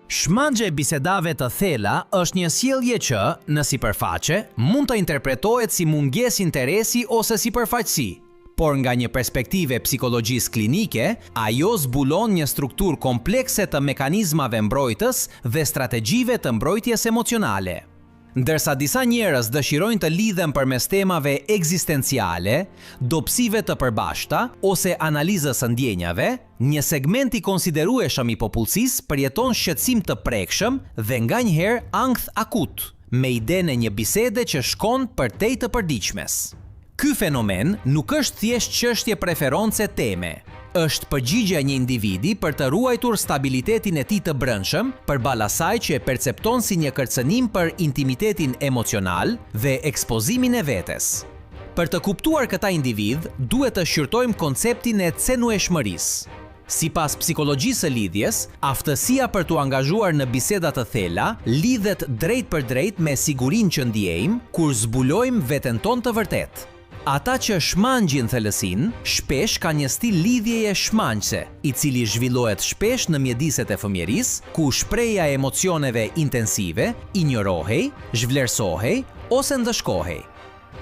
Shmangje e bisedave të thella është një sjellje që, në sipërfaqe, mund të interpretohet si mungesë interesi ose sipërfaqësi, por nga një perspektive psikologjisë klinike, ajo zbulon një strukturë komplekse të mekanizmave mbrojtës dhe strategjive të mbrojtjes emocionale. Ndërsa disa njerëz dëshirojnë të lidhen përmes temave ekzistenciale, dobësive të përbashkëta ose analizës së ndjenjave, një segment i konsiderueshëm i popullsisë përjeton shqetësim të prekshëm dhe nganjëherë ankth akut, me idenë e një bisede që shkon përtej të përditshmes. Ky fenomen nuk është thjesht çështje preference teme, është përgjigje e një individi për të ruajtur stabilitetin e tij të brendshëm përballë asaj që e percepton si një kërcënim për intimitetin emocional dhe ekspozimin e vetes. Për të kuptuar këta individ, duhet të shqyrtojmë konceptin e cenueshmërisë. Sipas psikologjisë së lidhjes, aftësia për t'u angazhuar në biseda të thella lidhet drejt për drejt me sigurinë që ndjejmë kur zbulojmë veten tonë të vërtetë. Ata që shmangjin thellësinë, shpesh ka një stil lidhjeje shmangjse, i cili zhvillohet shpesh në mjediset e fëmijërisë, ku shprehja e emocioneve intensive injorohej, zhvlerësohej ose ndëshkohej.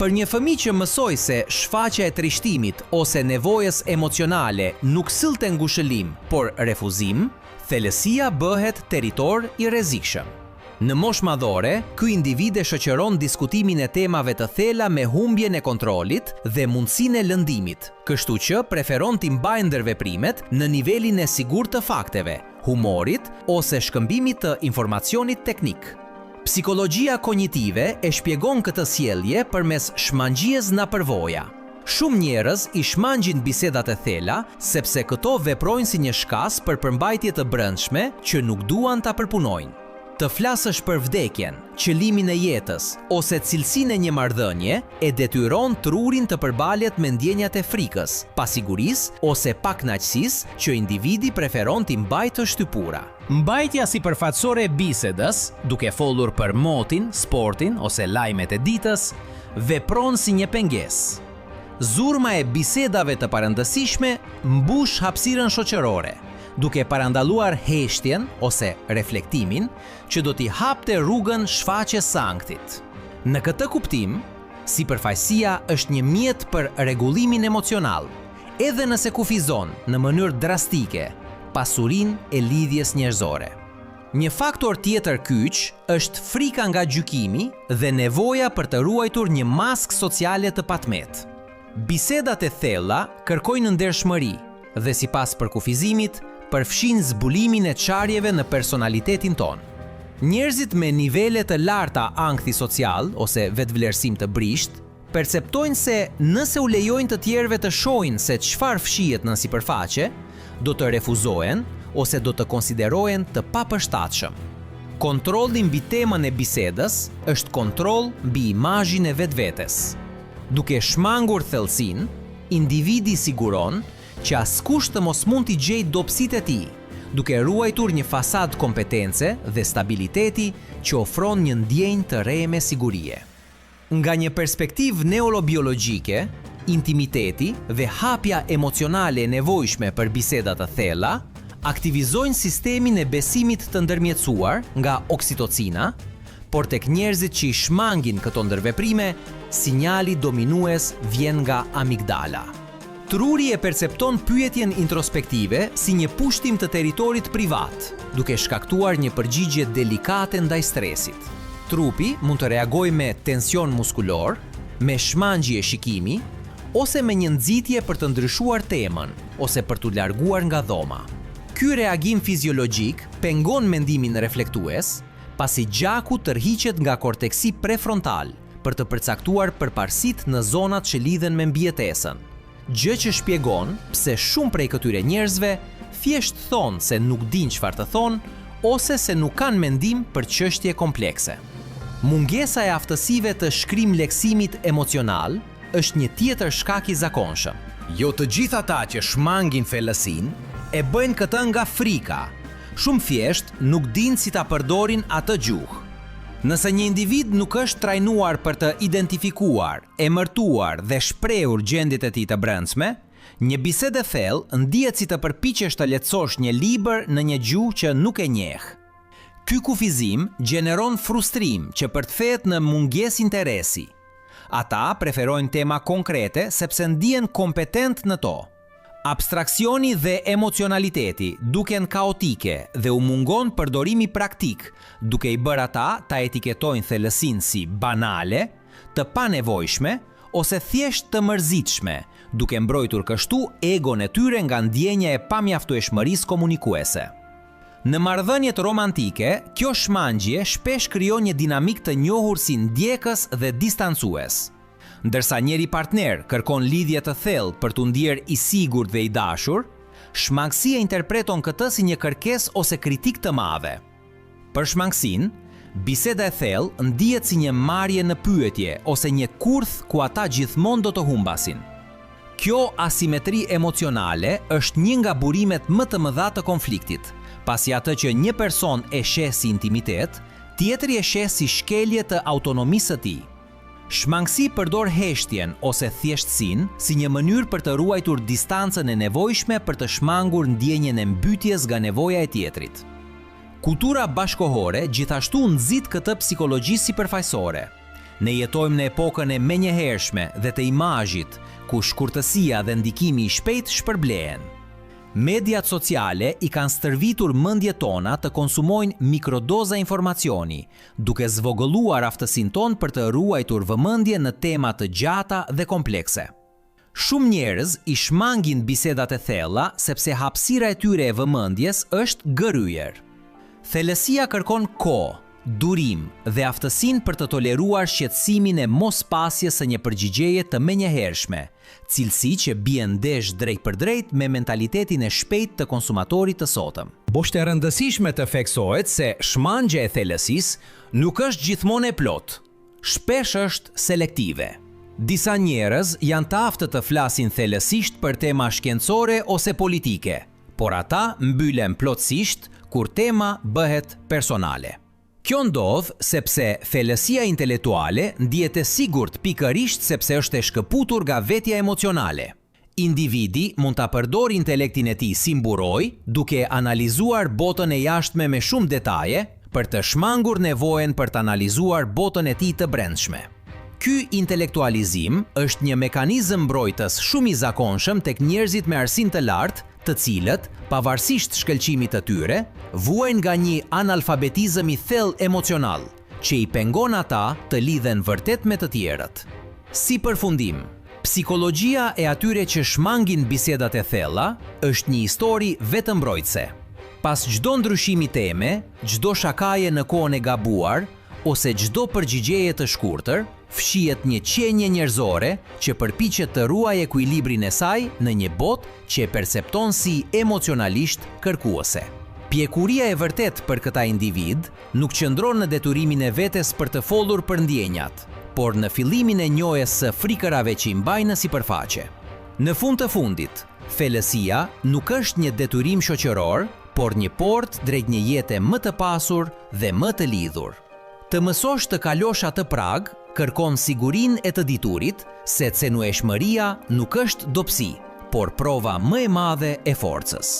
Për një fëmijë që mësoi se shfaqja e trishtimit ose nevojës emocionale nuk sillte ngushëllim, por refuzim, thellësia bëhet territor i rrezikshëm. Në moshë madhore, ky individ e shoqëron diskutimin e temave të thella me humbjen e kontrollit dhe mundësinë e lëndimit, kështu që preferon t'i mbajë ndërveprimet në nivelin e sigurt të fakteve, humorit ose shkëmbimit të informacionit teknik. Psikologjia kognitive e shpjegon këtë sjellje përmes shmangjies nga përvoja. Shumë njerëz i shmangjin bisedat e thella sepse këto veprojnë si një shkas për përmbajtje të brendshme që nuk duan ta përpunojnë. Të flasësh për vdekjen, qëllimin e jetës ose cilësinë e një marrëdhënie e detyron trurin të përballet me ndjenjat e frikës, pasigurisë ose pakënaqësisë që individi preferon t'i mbajë të shtypura. Mbajtja sipërfaqësore e bisedës, duke folur për motin, sportin ose lajmet e ditës, vepron si një pengesë. Zurma e bisedave të parëndësishme mbush hapësirën shoqërore, duke parandaluar heshtjen ose reflektimin që do t'i hapte rrugën shfaqjes së ankthit. Në këtë kuptim, sipërfaqësia është një mjet për rregullimin emocional, edhe nëse kufizon në mënyrë drastike pasurinë e lidhjes njerëzore. Një faktor tjetër kyç është frika nga gjykimi dhe nevoja për të ruajtur një maskë sociale të patmet. Bisedat e thella kërkojnë ndershmëri dhe sipas përkufizimit përfshin zbulimin e çarjeve në personalitetin ton. Njerëzit me nivele të larta ankthi social ose vetvlerësim të brisht, perceptojnë se nëse u lejojnë të tjerëve të shohin se çfarë fshihet në sipërfaqe, do të refuzohen ose do të konsiderohen të papërshtatshëm. Kontrolli mbi temën e bisedës është kontroll mbi imazhin e vetvetes. Duke shmangur thellësinë, individi siguron që askush të mos mund t'i gjejë dobësitë e tij, duke ruajtur një fasadë kompetence dhe stabiliteti që ofron një ndjenjë të re me sigurie. Nga një perspektivë neurobiologjike, intimiteti dhe hapja emocionale e nevojshme për biseda të thella aktivizojnë sistemin e besimit të ndërmjetësuar nga oksitocina, por tek njerëzit që i shmangin këto ndërveprime, sinjali dominues vjen nga amigdala. Truri e percepton pyetjen introspektive si një pushtim të territorit privat, duke shkaktuar një përgjigje delikate ndaj stresit. Trupi mund të reagojë me tension muskulor, me shmangjje shikimi, ose me një nxitje për të ndryshuar temën, ose për t'u larguar nga dhoma. Ky reagim fiziologjik pengon mendimin reflektues, pasi gjaku tërhiqet nga korteksi prefrontal për të përcaktuar përparësitë në zonat që lidhen me mbijetesën. Gjë që shpjegon pse shumë prej këtyre njerëzve thjesht thonë se nuk dinë çfarë të thonë ose se nuk kanë mendim për çështje komplekse. Mungesa e aftësive të shkrim leksimit emocional është një tjetër shkak i zakonshëm. Jo të gjithë ata që shmangin thellësinë e bëjnë këtë nga frika. Shumë thjesht nuk dinë si ta përdorin atë gjuhë. Nëse një individ nuk është trajnuar për të identifikuar, emërtuar dhe shprehur gjendjet e tij të brendshme, një bisedë thellë ndihet si të përpiqesh të lehtësosh një libër në një gjuhë që nuk e njeh. Ky kufizim gjeneron frustrim që përkthehet në mungesë interesi. Ata preferojnë tema konkrete sepse ndihen kompetent në to. Abstraksioni dhe emocionaliteti duken kaotike dhe u mungon përdorimi praktik, duke i bërë ata ta etiketojnë thellësinë si banale, të panevojshme ose thjesht të mërzitshme, duke mbrojtur kështu egon e tyre nga ndjenja e pamjaftueshmërisë komunikuese. Në marrëdhëniet romantike, kjo shmangje shpesh krijon një dinamik të njohur si ndjekës dhe distancues. Ndërsa njëri partner kërkon lidhje të thellë për t'u ndier i sigurt dhe i dashur, shmangësia interpreton këtë si një kërkesë ose kritik të madhe. Për shmangësinë, biseda e thellë ndihet si një marrje në pyetje ose një kurth ku ata gjithmonë do të humbasin. Kjo asimetri emocionale është një nga burimet më të mëdha të konfliktit, pasi atë që një person e sheh si intimitet, tjetri e sheh si shkelje të autonomisë së tij. Shmangësi përdor heshtjen ose thjeshtësinë si një mënyrë për të ruajtur distancën e nevojshme për të shmangur ndjenjen e mbytjes nga nevoja e tjetrit. Kultura bashkohore gjithashtu nxit këtë psikologji sipërfaqësore. Ne jetojmë në epokën e menjëhershme dhe të imazhit, ku shkurtësia dhe ndikimi i shpejt shpërblehen. Mediat sociale i kanë stërvitur mendjet tona të konsumojnë mikrodoza informacioni, duke zvogëlluar aftësinë tonë për të ruajtur vëmendje në tema të gjata dhe komplekse. Shumë njerëz i shmangin bisedat e thella sepse hapësira e tyre e vëmendjes është gërryer. Thellësia kërkon kohë, durim dhe aftësinë për të toleruar shqetësimin e mospasjes së një përgjigjeje të menjëhershme, cilësi që bie ndesh drejt për drejt me mentalitetin e shpejtë të konsumatorit të sotëm. Është e rëndësishme të theksohet se shmangja e thellësisë nuk është gjithmonë e plotë, shpesh është selektive. Disa njerëz janë të aftë të flasin thellësisht për tema shkencore ose politike, por ata mbyllen plotësisht kur tema bëhet personale. Kjo ndodh sepse thellësia intelektuale ndihet e sigurt pikërisht sepse është e shkëputur nga vetja emocionale. Individi mund ta përdorë intelektin e tij si mburoj, duke analizuar botën e jashtme me shumë detaje, për të shmangur nevojën për të analizuar botën e tij të brendshme. Ky intelektualizim është një mekanizëm mbrojtës shumë i zakonshëm tek njerëzit me arsinë të lartë, të cilët, pavarësisht shkëlqimit të tyre, vuajnë nga një analfabetizëm i thellë emocional, që i pengon ata të lidhen vërtet me të tjerët. Si përfundim, psikologjia e atyre që shmangin bisedat e thella është një histori vetëm mbrojtëse. Pas çdo ndryshimi teme, çdo shakaje në kohën e gabuar, ose çdo përgjigjeje të shkurtër, fshihet një qenje njerëzore që përpiqet të ruajë ekuilibrin e saj në një botë që e percepton si emocionalisht kërkuese. Pjekuria e vërtet për këta individ nuk qëndron në deturimin e vetes për të folur për ndjenjat, por në fillimin e njohjes së frikërave që i mbajnë në sipërfaqe. Në fund të fundit, thellësia nuk është një detyrim shoqëror, por një portë drejt një jete më të pasur dhe më të lidhur. Të mësosh të kalosh atë prag kërkon sigurinë e të diturit se cenueshmëria nuk është dobësi, por prova më e madhe e forcës.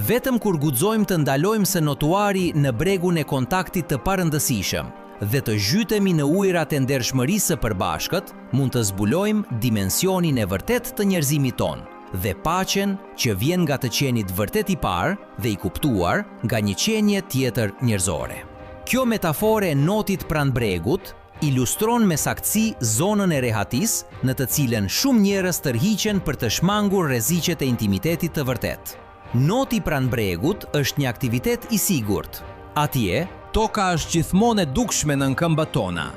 Vetëm kur guxojmë të ndalojmë së notuari në bregun e kontaktit të parëndësishëm dhe të zhytemi në ujërat e ndershmërisë së përbashkët, mund të zbulojmë dimensionin e vërtet të njerëzimit tonë dhe paqen që vjen nga të qenit vërtet i parë dhe i kuptuar nga një qenje tjetër njerëzore. Kjo metafore e notit pranë bregut ilustron me saktësi zonën e rehatisë në të cilën shumë njerëz tërhiqen për të shmangur rreziqet e intimitetit të vërtet. Noti pranë bregut është një aktivitet i sigurt. Atje, toka është gjithmonë e dukshme në këmbët tona.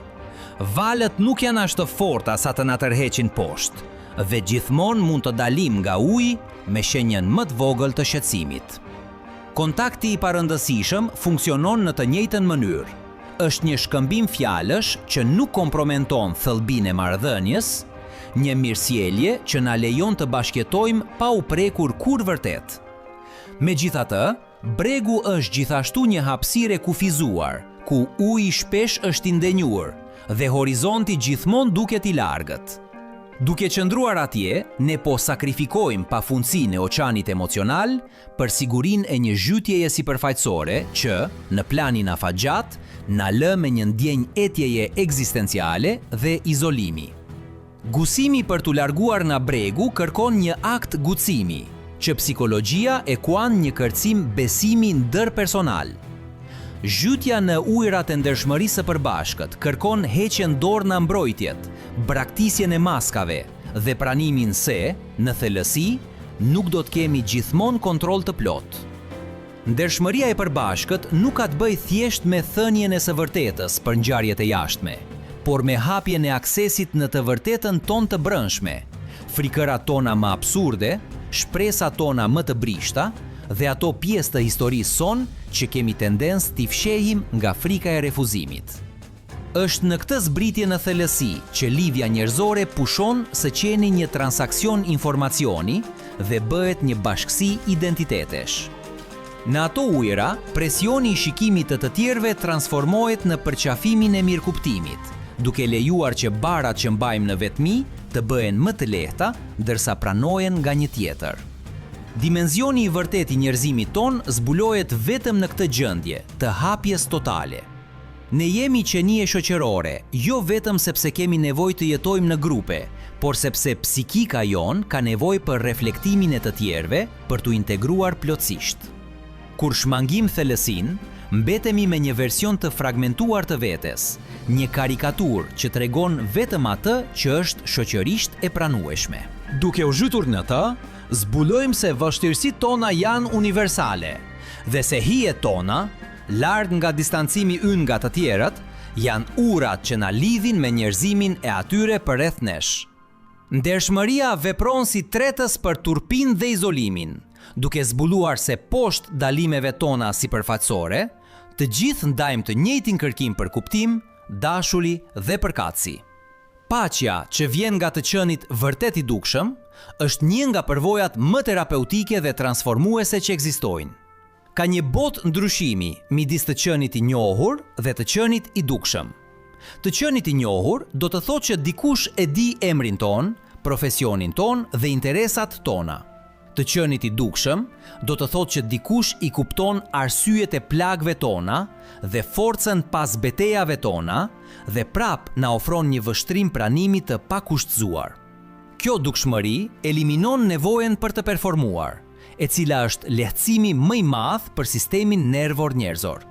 Valët nuk janë as të forta sa të na tërheqin poshtë, dhe gjithmonë mund të dalim nga uji me shenjën më të vogël të shqetësimit. Kontakti i parëndësishëm funksionon në të njëjtën mënyrë. Është një shkëmbim fjalësh që nuk kompromenton thellbinë e marrëdhënies, një mirësjellje që na lejon të bashkëjetojmë pa u prekur kur vërtet. Megjithatë, bregu është gjithashtu një hapësirë e kufizuar, ku uji shpesh është i ndenjur dhe horizonti gjithmonë duket i largët. Duke qëndruar atje, ne po sakrifikojmë pafundësinë e oqeanit emocional për sigurinë e një zhytjeje sipërfaqësore që, në planin afatgjat, na lë me një ndjenjë etjeje ekzistenciale dhe izolimi. Gusimi për t'u larguar nga bregu kërkon një akt guximi, që psikologjia e quan një kërcim besimi ndërpersonal. Zhytja në ujërat e ndershmërisë së përbashkët kërkon heqjen dorë nga mbrojtjet, braktisjen e maskave dhe pranimin se, në thellësi, nuk do të kemi gjithmonë kontroll të plot. Ndershmëria e përbashkët nuk ka të bëjë thjesht me thënien e së vërtetës për ngjarjet e jashtme, por me hapjen e aksesit në të vërtetën tonë të brendshme, frikërat tona më absurde, shpresat tona më të brishta dhe ato pjesë të historisë son që kemi tendencë t'i fshehim nga frika e refuzimit. Është në këtë zbritje në thellësi që lidhja njerëzore pushon së qeni një transakcion informacioni dhe bëhet një bashkësi identitetesh. Në ato ujëra, presioni i shikimit të tjerëve transformohet në përqafimin e mirëkuptimit, duke lejuar që barat që mbajmë në vetmi të bëhen më të lehta, ndërsa pranohen nga një tjetër. Dimenzioni i vërtet i njerëzimit ton zbulohet vetëm në këtë gjendje të hapjes totale. Ne jemi qenie shoqërore, jo vetëm sepse kemi nevojë të jetojmë në grupe, por sepse psikika jon ka nevojë për reflektimin e të tjerëve për t'u integruar plotësisht. Kur shmangim thellësinë, mbetemi me një version të fragmentuar të vetes, një karikaturë që tregon vetëm atë që është shoqërisht e pranueshme. Duke u zhytur në të, zbulojmë se vështirësitë tona janë universale dhe se hijet tona, larg nga distancimi ynë nga të tjerët, janë urat që na lidhin me njerëzimin e atyre përreth nesh. Ndershmëria vepron si tretës për turpin dhe izolimin, duke zbuluar se poshtë dalimeve tona sipërfaqësore, të gjithë ndajmë të njëjtin kërkim për kuptim, dashuri dhe përkatësi. Paqja që vjen nga të qenit vërtet i dukshëm është një nga përvojat më terapeutike dhe transformuese që ekzistojnë. Ka një botë ndryshimi midis të qenit i njohur dhe të qenit i dukshëm. Të qenit i njohur do të thotë që dikush e di emrin ton, profesionin ton dhe interesat tona. Të qenit i dukshëm do të thotë që dikush i kupton arsyet e plagëve tona dhe forcën pas betejave tona dhe prap na ofron një vështrim pranimi të pakushtzuar. Kjo dukshmëri eliminon nevojën për të performuar, e cila është lehtësimi më i madh për sistemin nervor njerëzor.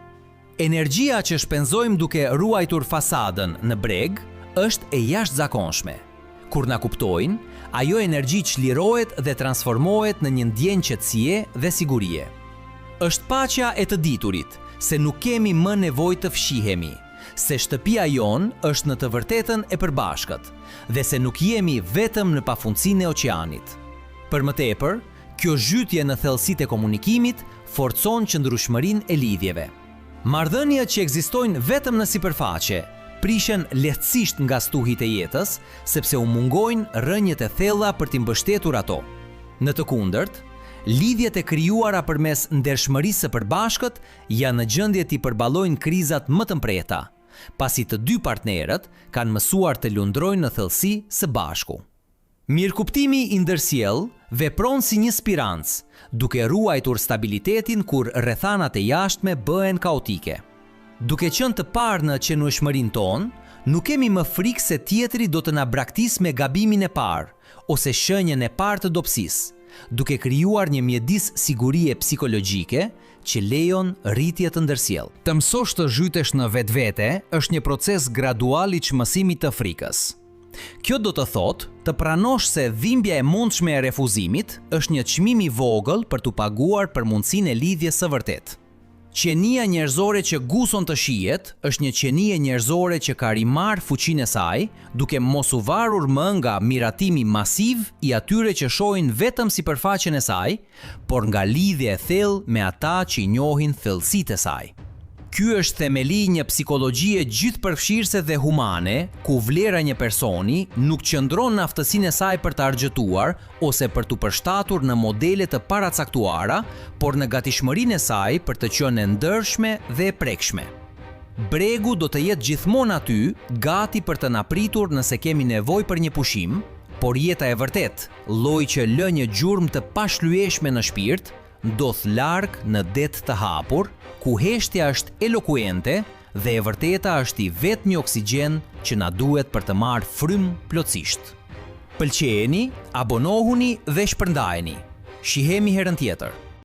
Energjia që shpenzojmë duke ruajtur fasadën në breg është e jashtëzakonshme. Kur na kuptojnë, ajo energji çlirohet dhe transformohet në një ndjenjë qetësie dhe sigurie. Është paqja e të diturit se nuk kemi më nevojë të fshihemi, se shtëpia jon është në të vërtetën e përbashkët dhe se nuk jemi vetëm në pafundësinë e oqeanit. Për më tepër, kjo zhytje në thellësitë e komunikimit forcon qëndrueshmërinë e lidhjeve. Marrëdhëniet që ekzistojnë vetëm në sipërfaqe prishen lehtësisht nga stuhit e jetës, sepse u mungojnë rrënjët e thella për t'i mbështetur ato. Në të kundërt, lidhjet e krijuara përmes ndershmërisë së përbashkët janë në gjendje t'i përballojnë krizat më të mprehta, pasi të dy partnerët kanë mësuar të lundrojnë në thellësi së bashku. Mirëkuptimi i ndërsjell vepron si një spirancë, duke ruajtur stabilitetin kur rrethanat e jashtme bëhen kaotike. Duke qenë të parë në qenueshmërinë tonë, nuk kemi më frikë se tjetri do të na braktisë me gabimin e parë ose shenjën e parë të dobësisë, duke krijuar një mjedis sigurie psikologjike që lejon rritje të ndërsjell. Të mësosh të zhytesh në vetvete është një proces gradual i çmësimit të frikës. Kjo do të thotë të pranosh se dhimbja e mundshme e refuzimit është një çmim i vogël për t'u paguar për mundësinë e lidhjes së vërtetë. Qenia njerëzore që guson të shihet është një qenie njerëzore që ka rimar fuqinë e saj, duke mos u varur më nga miratimi masiv i atyre që shohin vetëm sipërfaqen e saj, por nga lidhja e thellë me ata që i njohin thellësitë e saj. Ky është themeli një psikologjie gjithëpërfshirëse dhe humane, ku vlera një personi nuk qëndron në aftësinë e saj për të argëtuar ose për t'u përshtatur në modele të paracaktuara, por në gatishmërinë e saj për të qenë e ndershme dhe e prekshme. Bregu do të jetë gjithmonë aty, gati për të na pritur nëse kemi nevojë për një pushim, por jeta e vërtet, lloj që lë një gjurmë të pashlyeshme në shpirt, ndodh larg në det të hapur, ku heshtja është elokuente dhe e vërteta është i vetmi oksigjen që na duhet për të marrë frym plotësisht. Pëlqejeni, abonohuni dhe shpërndajeni. Shihemi herën tjetër.